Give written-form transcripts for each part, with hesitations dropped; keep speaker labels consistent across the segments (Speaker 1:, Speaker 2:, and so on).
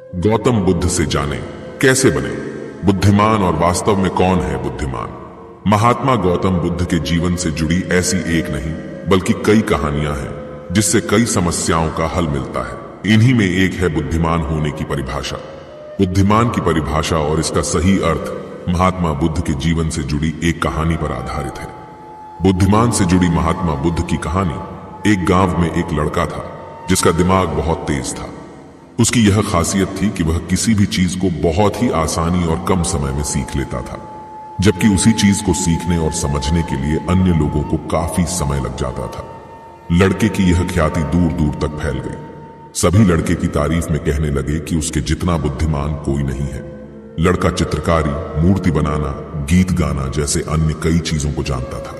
Speaker 1: गौतम बुद्ध से जाने कैसे बने बुद्धिमान और वास्तव में कौन है बुद्धिमान। महात्मा गौतम बुद्ध के जीवन से जुड़ी ऐसी एक नहीं बल्कि कई कहानियां हैं जिससे कई समस्याओं का हल मिलता है। इन्हीं में एक है बुद्धिमान होने की परिभाषा। बुद्धिमान की परिभाषा और इसका सही अर्थ महात्मा बुद्ध के जीवन से जुड़ी एक कहानी पर आधारित है। बुद्धिमान से जुड़ी महात्मा बुद्ध की कहानी। एक गांव में एक लड़का था जिसका दिमाग बहुत तेज था। उसकी यह खासियत थी कि वह किसी भी चीज को बहुत ही आसानी और कम समय में सीख लेता था, जबकि उसी चीज को सीखने और समझने के लिए अन्य लोगों को काफी समय लग जाता था। लड़के की यह ख्याति दूर दूर तक फैल गई। सभी लड़के की तारीफ में कहने लगे कि उसके जितना बुद्धिमान कोई नहीं है। लड़का चित्रकारी, मूर्ति बनाना, गीत गाना जैसे अन्य कई चीजों को जानता था।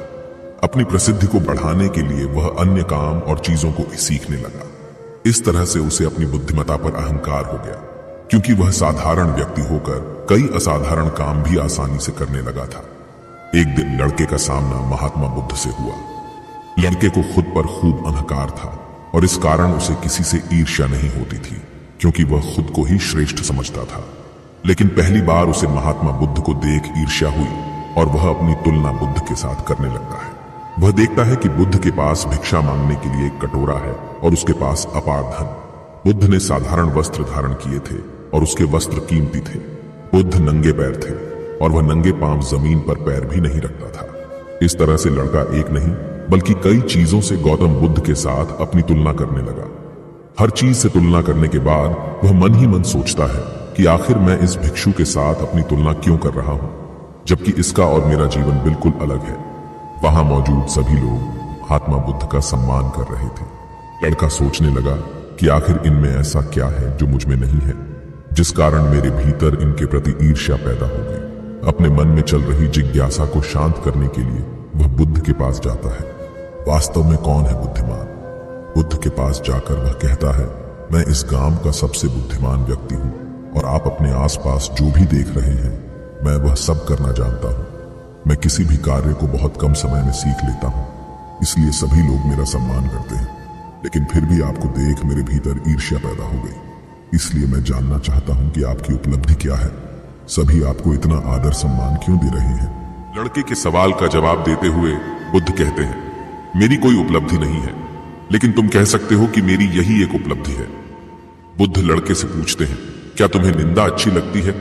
Speaker 1: अपनी प्रसिद्धि को बढ़ाने के लिए वह अन्य काम और चीजों को सीखने लगा। इस तरह से उसे अपनी बुद्धिमत्ता पर अहंकार हो गया, क्योंकि वह साधारण व्यक्ति होकर कई असाधारण काम भी आसानी से करने लगा था। एक दिन लड़के का सामना महात्मा बुद्ध से हुआ। लड़के को खुद पर खूब अहंकार था और इस कारण उसे किसी से ईर्ष्या नहीं होती थी, क्योंकि वह खुद को ही श्रेष्ठ समझता था। लेकिन पहली बार उसे महात्मा बुद्ध को देख ईर्ष्या हुई और वह अपनी तुलना बुद्ध के साथ करने लगता है। वह देखता है कि बुद्ध के पास भिक्षा मांगने के लिए एक कटोरा है और उसके पास अपार धन। बुद्ध ने साधारण वस्त्र धारण किए थे और उसके वस्त्र कीमती थे। बुद्ध नंगे पैर थे और वह नंगे पांव जमीन पर पैर भी नहीं रखता था। इस तरह से लड़का एक नहीं बल्कि कई चीजों से गौतम बुद्ध के साथ अपनी तुलना करने लगा। हर चीज से तुलना करने के बाद वह मन ही मन सोचता है कि आखिर मैं इस भिक्षु के साथ अपनी तुलना क्यों कर रहा हूं, जबकि इसका और मेरा जीवन बिल्कुल अलग है। वहां मौजूद सभी लोग महात्मा बुद्ध का सम्मान कर रहे थे। लड़का सोचने लगा कि आखिर इनमें ऐसा क्या है जो मुझ में नहीं है, जिस कारण मेरे भीतर इनके प्रति ईर्ष्या पैदा हो गई। अपने मन में चल रही जिज्ञासा को शांत करने के लिए वह बुद्ध के पास जाता है। वास्तव में कौन है बुद्धिमान? बुद्ध के पास जाकर वह कहता है, मैं इस गांव का सबसे बुद्धिमान व्यक्ति हूं और आप अपने आसपास जो भी देख रहे हैं मैं वह सब करना जानता हूं। मैं किसी भी कार्य को बहुत कम समय में सीख लेता हूं, इसलिए सभी लोग मेरा सम्मान करते हैं। लेकिन फिर भी आपको देख मेरे भीतर ईर्ष्या पैदा हो गई। इसलिए मैं जानना चाहता हूं कि आपकी उपलब्धि क्या है। सभी आपको इतना आदर सम्मान क्यों दे रहे हैं? लड़के के सवाल का जवाब देते हुए बुद्ध कहते हैं, मेरी कोई उपलब्धि नहीं है, लेकिन तुम कह सकते हो कि मेरी यही एक उपलब्धि है। बुद्ध लड़के से पूछते हैं, क्या तुम्हें निंदा अच्छी लगती है?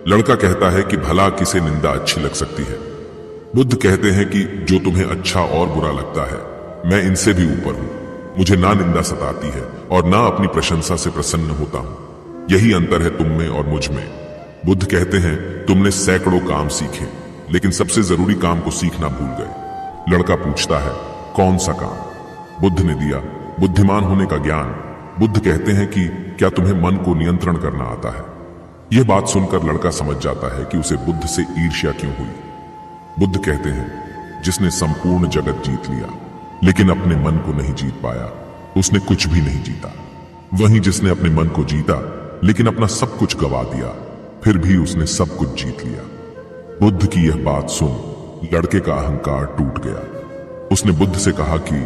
Speaker 1: लड़का कहता है कि भला किसे निंदा अच्छी लग सकती है। बुद्ध कहते हैं कि जो तुम्हें अच्छा और बुरा लगता है, मैं इनसे भी ऊपर हूं। मुझे ना निंदा सताती है और ना अपनी प्रशंसा से प्रसन्न होता हूं। यही अंतर है तुम में और मुझ में। बुद्ध कहते हैं, तुमने सैकड़ों काम सीखे, लेकिन सबसे जरूरी काम को सीखना भूल गए। लड़का पूछता है, कौन सा काम? बुद्ध ने दिया, बुद्धिमान होने का ज्ञान। बुद्ध कहते हैं कि क्या तुम्हें मन को नियंत्रण करना आता है? यह बात सुनकर लड़का समझ जाता है कि उसे बुद्ध से ईर्ष्या क्यों हुई। बुद्ध कहते हैं, जिसने संपूर्ण जगत जीत लिया लेकिन अपने मन को नहीं जीत पाया, उसने कुछ भी नहीं जीता। वहीं जिसने अपने मन को जीता लेकिन अपना सब कुछ गवा दिया, फिर भी उसने सब कुछ जीत लिया। बुद्ध की यह बात सुन लड़के का अहंकार टूट गया। उसने बुद्ध से कहा कि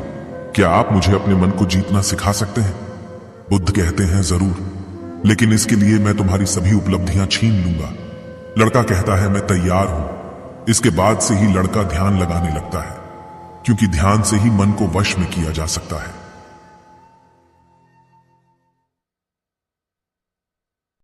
Speaker 1: क्या आप मुझे अपने मन को जीतना सिखा सकते हैं? बुद्ध कहते हैं, जरूर, लेकिन इसके लिए मैं तुम्हारी सभी उपलब्धियां छीन लूंगा। लड़का कहता है, मैं तैयार हूं। इसके बाद से ही लड़का ध्यान लगाने लगता है, क्योंकि ध्यान से ही मन को वश में किया जा सकता है।